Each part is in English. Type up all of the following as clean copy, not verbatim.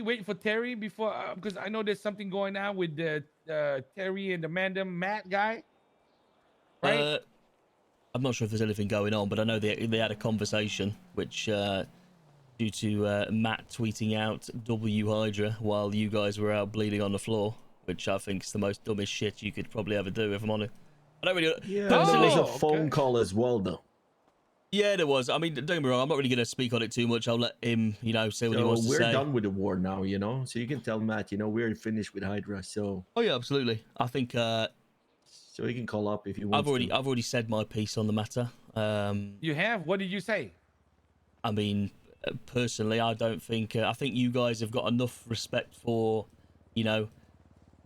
wait for Terry before? Because I know there's something going on with the Terry and the mandem Matt guy, right? I'm not sure if there's anything going on, but I know they had a conversation, which due to Matt tweeting out W Hydra while you guys were out bleeding on the floor, which I think is the most dumbest shit you could probably ever do, if I'm honest. I don't really. Yeah, personally, there was a phone call as well, though. Yeah, there was. I mean, don't get me wrong. I'm not really going to speak on it too much. I'll let him, say what he wants to say. We're done with the war now, so you can tell Matt, we're finished with Hydra. So. Oh yeah, absolutely. I think. So he can call up if you want. I've already said my piece on the matter. You have? What did you say? I mean, personally, I don't think. I think you guys have got enough respect for, I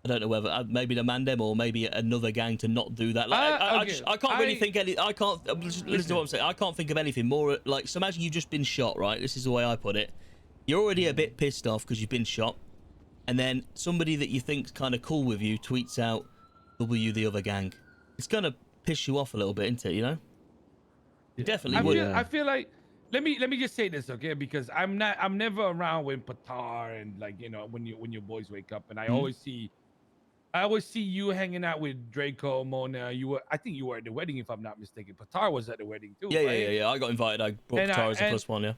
don't know whether maybe the Mandem or maybe another gang to not do that. Like, I can't really think any. I can't listen to what I'm saying. I can't think of anything more like. So imagine you've just been shot, right? This is the way I put it. You're already a bit pissed off because you've been shot, and then somebody that you think's kind of cool with you tweets out, "W the other gang." It's gonna piss you off a little bit, isn't it? You definitely would. I feel like. Let me just say this, okay? Because I'm never around when Patar and when your boys wake up, and I always see you hanging out with Draco, Mona. I think you were at the wedding, if I'm not mistaken. Patar was at the wedding too. Yeah, right? yeah. I got invited. I brought Patar as a plus one, yeah.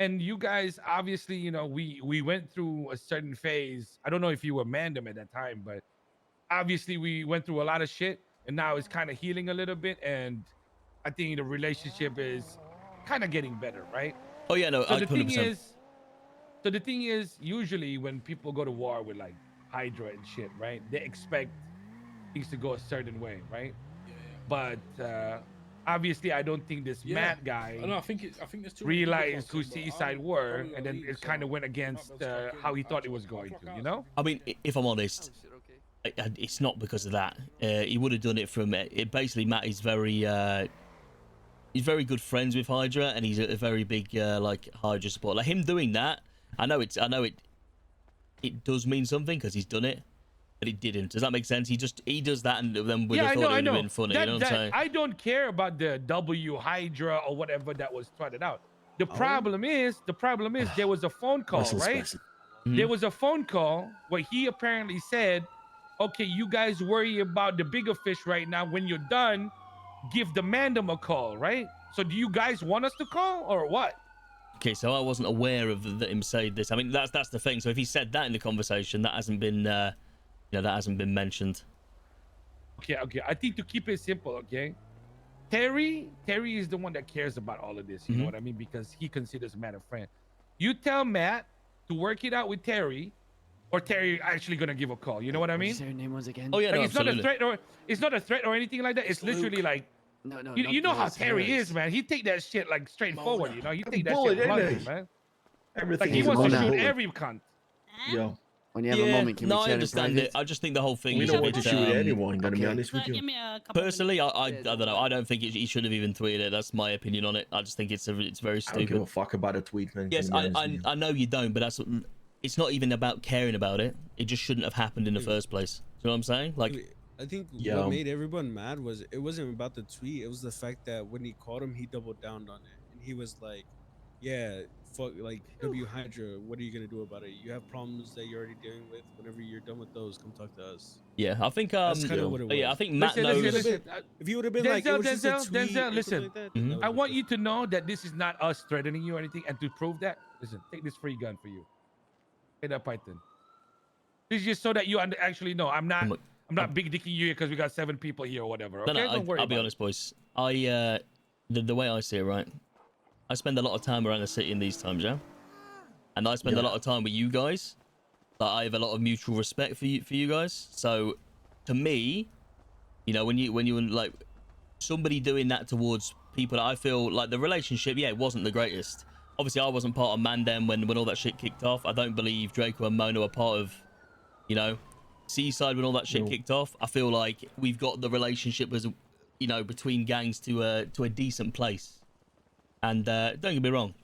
And you guys, obviously, we went through a certain phase. I don't know if you were Mandem at that time, but obviously we went through a lot of shit, and now it's kind of healing a little bit, and I think the relationship is kind of getting better, right? Oh yeah, no. So the thing is, usually when people go to war with like Hydra and shit, right? They expect things to go a certain way, right? But obviously, I don't think this Matt guy I think there's two realized who Seaside were, and then it kind of went against how he thought it was going to, I mean, if I'm honest, it's not because of that. He would have done it from basically Matt is he's very good friends with Hydra, and he's a very big like Hydra supporter. Like him doing that, I know it does mean something because he's done it, but it didn't. Does that make sense? He does that, and then we thought it would have been funny. You know what I'm saying? I don't care about the W Hydra or whatever that was trotted out. The problem is there was a phone call, right? Mm-hmm. There was a phone call where he apparently said, "Okay, you guys worry about the bigger fish right now. When you're done, give the Mandem a call, right?" So do you guys want us to call or what? Okay, so I wasn't aware of him saying this. I mean, that's the thing. So if he said that in the conversation, that hasn't been, that hasn't been mentioned. Okay. I think to keep it simple, okay. Terry is the one that cares about all of this. You know what I mean? Because he considers Matt a friend. You tell Matt to work it out with Terry, or Terry actually gonna give a call. You know what I mean? What did you say her name was again? Oh yeah, like, no, it's absolutely. not a threat or anything like that. It's literally like. No, You know how Terry is, man. He take that shit like straightforward. He take that shit bluntly, man. Everything. Like he wants to shoot every cunt. Yo. When you have a moment, can we chat I understand it. I just think the whole thing We is don't a want bit, to shoot anyone, gonna be honest with you. Personally, I don't know. I don't think he should have even tweeted it. That's my opinion on it. I just think it's very stupid. I don't give a fuck about a tweet, man. Yes, I know you don't, but it's not even about caring about it. It just shouldn't have happened in the first place. Do you know what I'm saying? Like, I think what made everyone mad was it wasn't about the tweet. It was the fact that when he called him, he doubled down on it, and he was like, "Yeah, fuck, like W Hydra. What are you gonna do about it? You have problems that you're already dealing with. Whenever you're done with those, come talk to us." Yeah, I think that's kind of what it was. Yeah, I think Matt knows. Listen, if you would have been like, it was just a tweet Denzel, or listen. something like that, I want you to know that this is not us threatening you or anything, and to prove that, listen, take this free gun for you. Hey, that Python. This is just so that you actually know I'm not big dicking you because we got 7 people here or whatever. Okay, don't worry. I'll be honest, boys. The way I see it, right? I spend a lot of time around the city in these times, yeah, and I spend a lot of time with you guys. Like, I have a lot of mutual respect for you guys. So, to me, when you like somebody doing that towards people that I feel like the relationship, it wasn't the greatest. Obviously, I wasn't part of Mandem when all that shit kicked off. I don't believe Draco and Mona were part of, Seaside when all that shit kicked off. I feel like we've got the relationship as, between gangs to a decent place. And don't get me wrong,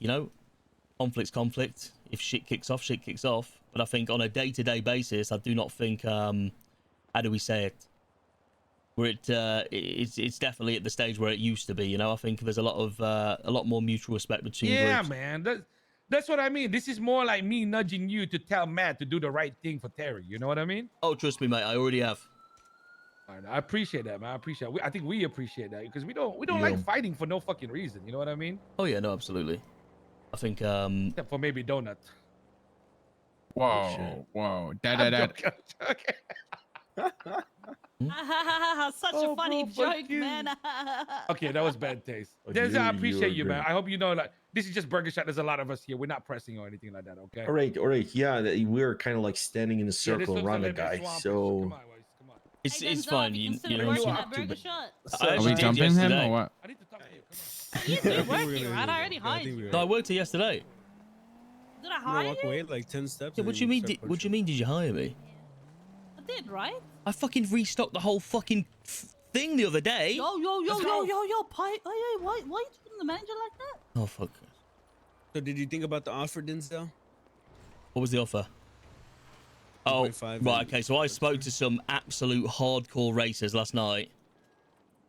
conflict's conflict. If shit kicks off, shit kicks off. But I think on a day-to-day basis, I do not think, how do we say it? Where it's definitely at the stage where it used to be. I think there's a lot more mutual respect between groups. Man. That's what I mean. This is more like me nudging you to tell Matt to do the right thing for Terry. You know what I mean? Oh, trust me, mate. I already have. All right, I appreciate that, man. I appreciate it. I think we appreciate that because we don't Yeah. like fighting for no fucking reason. You know what I mean? Oh yeah, no, absolutely. I think Except for maybe Donut. shit. Whoa. I'm joking, I'm joking. Such Oh, a funny bro, but joke, you- man. Okay, that was bad taste. Oh, Denzel, I you appreciate are you, man. great. I hope you know, like, this is just Burger Shot. There's a lot of us here. We're not pressing or anything like that, okay? All right. Yeah, we're kind of like standing in a Yeah, this circle looks a around the little bit guy. swampish. So Come on, Weiss, come on. it's Hey, it's Denzel, fine. you You consider know. what working you at up to, Burger but- Shot? I Are actually we did jumping him yesterday. or what? I need to talk to you. Come on. You I think did we're work gonna here, do right? I that. already Yeah, hired think you. we No, I are. worked here yesterday. Did I I'm gonna hire walk you? away like 10 steps. Yeah, and what do you then mean? start What do you punching. mean? Did you hire me? I did, right? I fucking restocked the whole fucking thing the other day. Yo, Pi. Hey, why you treating the manager like that? Oh fuck. So did you think about the offer, Denzel? What was the offer? Oh, 1.5 right. and- Okay, so I spoke to some absolute hardcore racers last night.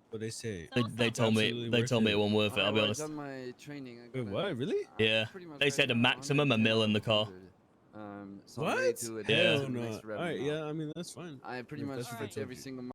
What they say? So what's They up? told me Absolutely they worth told me it. it wasn't worth it. I'll be honest. I've done my training. I Wait, got what? Really? Yeah. pretty much They right said a now, maximum a mil in the car. 110, 100. So I'm ready What? to adapt Yeah. to Hell the no. next All right, level now. yeah. I mean, that's fine. I pretty If much that's what they fix told every you. single